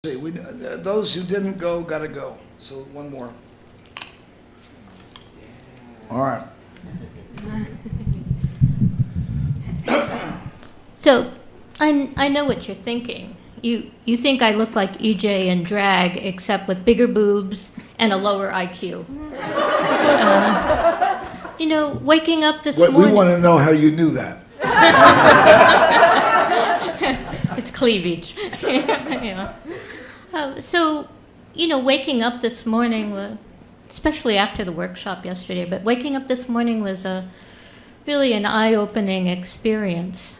See, those who didn't go, gotta go. So one more. All right. So, I know what you're thinking. You think I look like EJ in drag, except with bigger boobs and a lower IQ. Waking up this morning... We want to know how you knew that. It's cleavage. Yeah. Waking up this morning, especially after the workshop yesterday, but waking up this morning was really an eye-opening experience.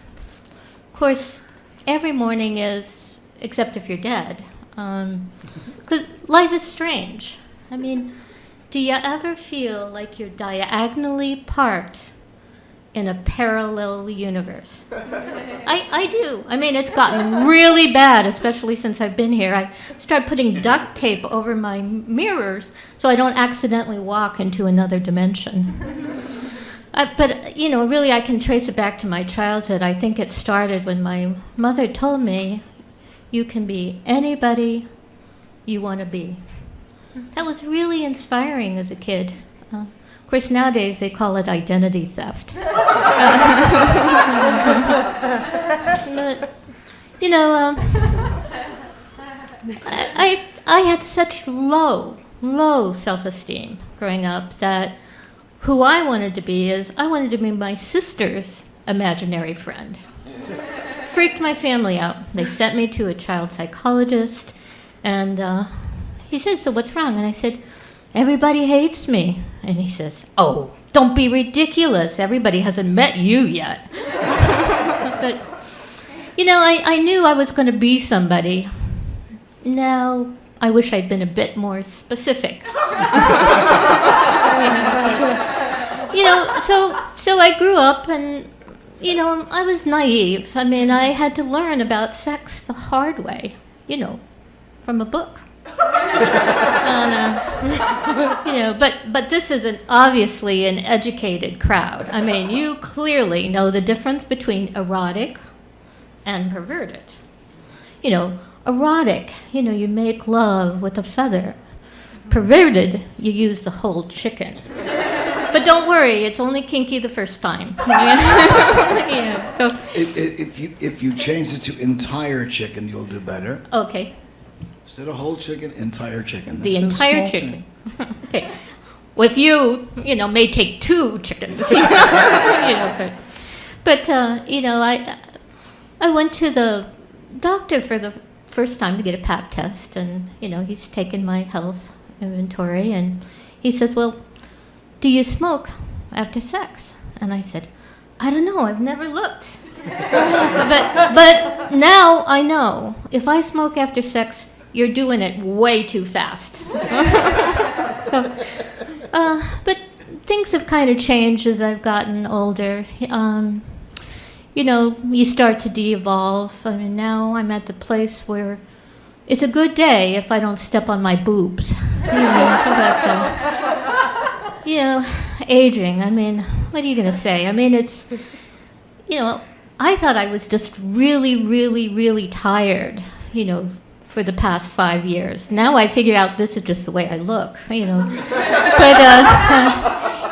Of course, every morning is, except if you're dead, because life is strange. I mean, do you ever feel like you're diagonally parked in a parallel universe? I do. I mean, it's gotten really bad, especially since I've been here. I started putting duct tape over my mirrors so I don't accidentally walk into another dimension. But really I can trace it back to my childhood. I think it started when my mother told me, you can be anybody you want to be. That was really inspiring as a kid. Of course, nowadays they call it identity theft. But, I had such low self-esteem growing up that who I wanted to be is I wanted to be my sister's imaginary friend. Freaked my family out. They sent me to a child psychologist, and he said, so what's wrong? And I said, everybody hates me. And he says, oh, don't be ridiculous. Everybody hasn't met you yet. But, I knew I was going to be somebody. Now, I wish I'd been a bit more specific. So I grew up and, I was naive. I mean, I had to learn about sex the hard way, from a book. But this is obviously an educated crowd. I mean, you clearly know the difference between erotic and perverted. Erotic, you make love with a feather. Perverted, you use the whole chicken. But don't worry, it's only kinky the first time. So If you change it to entire chicken, you'll do better. Okay. Instead of whole chicken, entire chicken. The entire chicken. Okay. With you, may take 2 chickens. But I went to the doctor for the first time to get a pap test, and he's taken my health inventory, and he said, well, do you smoke after sex? And I said, I don't know, I've never looked. But now I know, if I smoke after sex, you're doing it way too fast. But things have kind of changed as I've gotten older. You start to de-evolve. I mean, now I'm at the place where it's a good day if I don't step on my boobs. Aging, I mean, what are you going to say? I mean, it's, I thought I was just really, really, really tired, for the past 5 years. Now I figured out this is just the way I look, But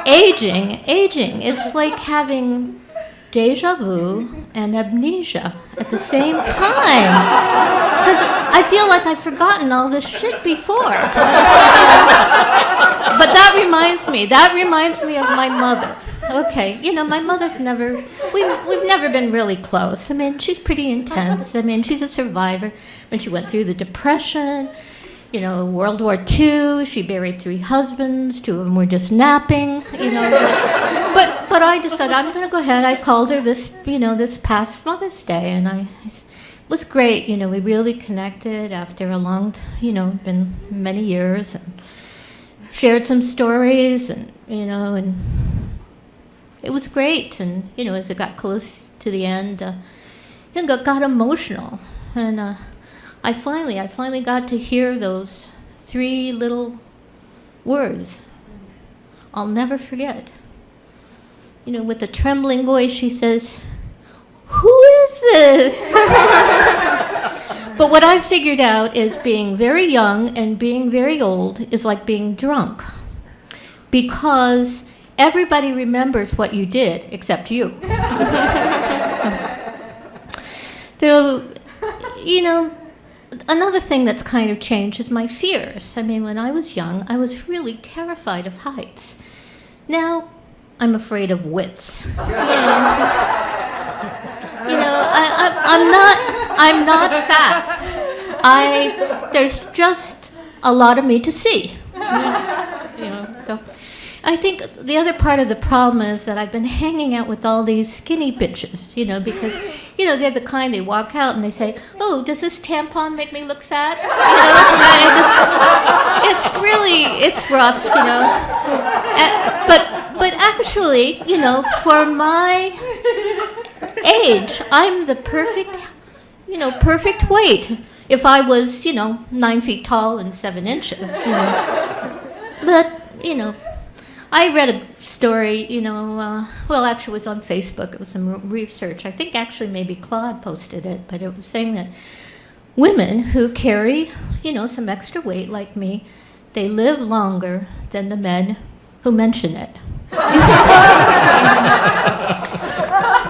aging, it's like having deja vu and amnesia at the same time. Because I feel like I've forgotten all this shit before. But that reminds me of my mother. Okay, my mother's we've never been really close. I mean, she's pretty intense. I mean, she's a survivor. When she went through the Depression, World War II, she buried 3 husbands, 2 of them were just napping, But I decided I'm going to go ahead. I called her this past Mother's Day, and it was great. We really connected after a long, been many years, and shared some stories, and, and it was great. And, as it got close to the end, got emotional. And I finally got to hear those 3 little words I'll never forget. With a trembling voice, she says, "Who is is this? But what I've figured out is being very young and being very old is like being drunk. Because everybody remembers what you did except you. So, you know, another thing that's kind of changed is my fears. I mean, when I was young, I was really terrified of heights. Now, I'm afraid of wits. I'm not fat. There's just a lot of me to see. So I think the other part of the problem is that I've been hanging out with all these skinny bitches, because, they're the kind, they walk out and they say, oh, does this tampon make me look fat? It's rough, But actually, for my age, I'm the perfect weight. If I was, 9 feet tall and 7 inches, But, I read a story, actually it was on Facebook. It was some research. I think actually maybe Claude posted it, but it was saying that women who carry, some extra weight like me, they live longer than the men who mention it.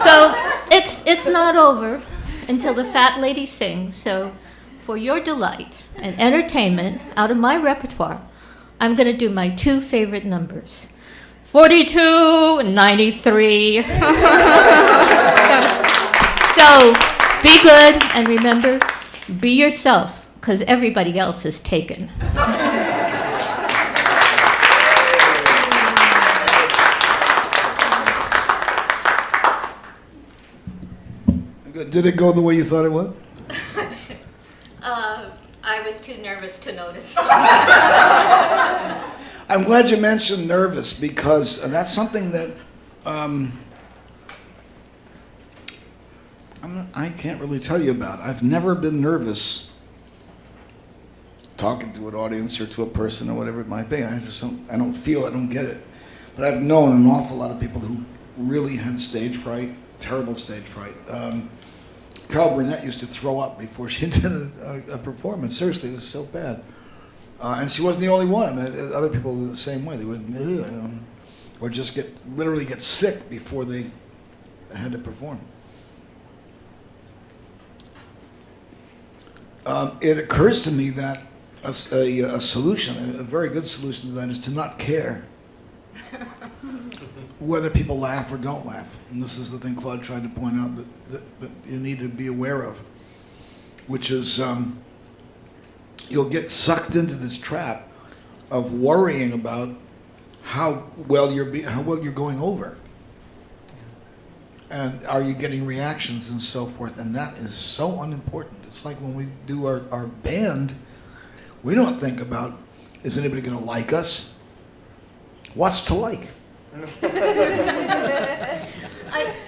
So it's not over until the fat lady sings. So for your delight and entertainment out of my repertoire, I'm going to do my 2 favorite numbers, 42 and 93. So be good and remember, be yourself, because everybody else is taken. Did it go the way you thought it would? I was too nervous to notice. I'm glad you mentioned nervous, because that's something that I can't really tell you about. I've never been nervous talking to an audience or to a person or whatever it might be. I don't feel it, I don't get it. But I've known an awful lot of people who really had stage fright, terrible stage fright. Carol Burnett used to throw up before she did a performance. Seriously, it was so bad. And she wasn't the only one. Other people were the same way. They would, or just literally get sick before they had to perform. It occurs to me that a solution, a very good solution to that, is to not care whether people laugh or don't laugh. And this is the thing Claude tried to point out that you need to be aware of, which is you'll get sucked into this trap of worrying about how well you're going over, and are you getting reactions and so forth. And that is so unimportant. It's like when we do our band, we don't think about, is anybody going to like us? What's to like?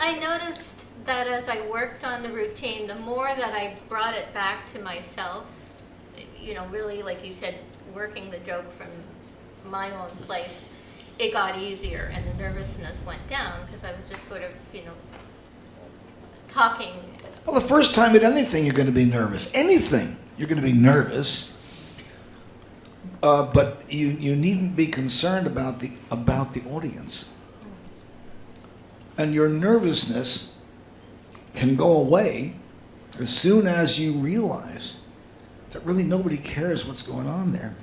I noticed that as I worked on the routine, the more that I brought it back to myself, really, like you said, working the joke from my own place, it got easier and the nervousness went down, because I was just sort of, talking. Well, the first time at anything, you're going to be nervous. Anything, you're going to be nervous. But you needn't be concerned about the audience. And your nervousness can go away as soon as you realize that really nobody cares what's going on there.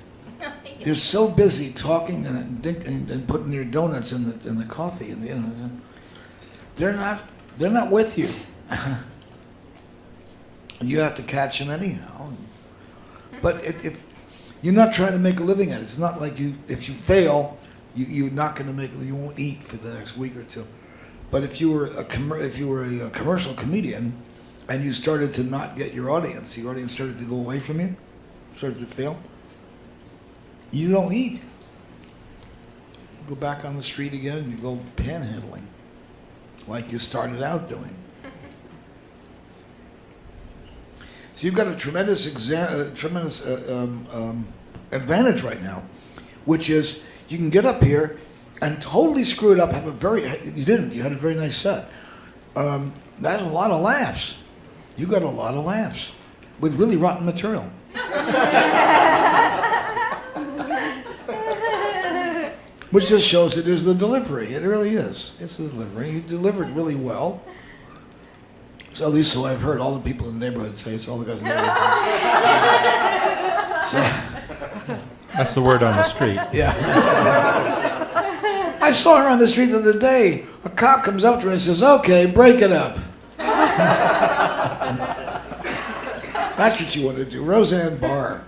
They're so busy talking and putting their donuts in the coffee, and they're not with you. You have to catch them anyhow. But if you're not trying to make a living at it, it's not like if you fail, you're not going to make. You won't eat for the next week or two. But if you were a commercial comedian, and you started to not get your audience started to go away from you, started to fail, you don't eat. You go back on the street again and you go panhandling, like you started out doing. So you've got a tremendous advantage right now, which is you can get up here and totally screw it up. You had a very nice set. That's a lot of laughs. You got a lot of laughs with really rotten material. Which just shows it is the delivery. It really is. It's the delivery. You delivered really well. So at least so I've heard all the people in the neighborhood say. It's all the guys in the neighborhood say. So, That's the word on the street. yeah. I saw her on the street the other day. A cop comes up to her and says, "Okay, break it up." That's what you want to do. Roseanne Barr.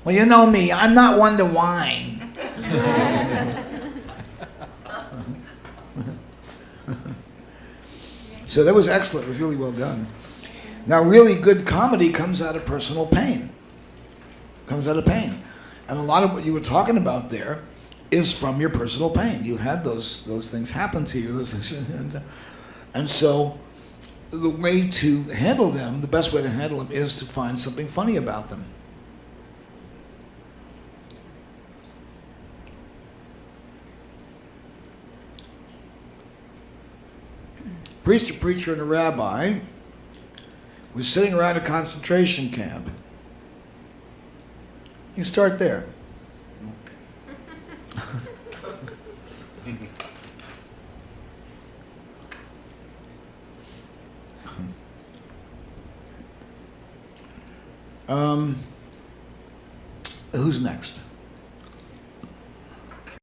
Well, you know me. I'm not one to whine. So that was excellent. It was really well done. Now, really good comedy comes out of personal pain. Comes out of pain. And a lot of what you were talking about there is from your personal pain. You had those things happen to you. Those things, and so the way to handle them, the best way to handle them, is to find something funny about them. Priest, a preacher, and a rabbi was sitting around a concentration camp. You start there. Who's next?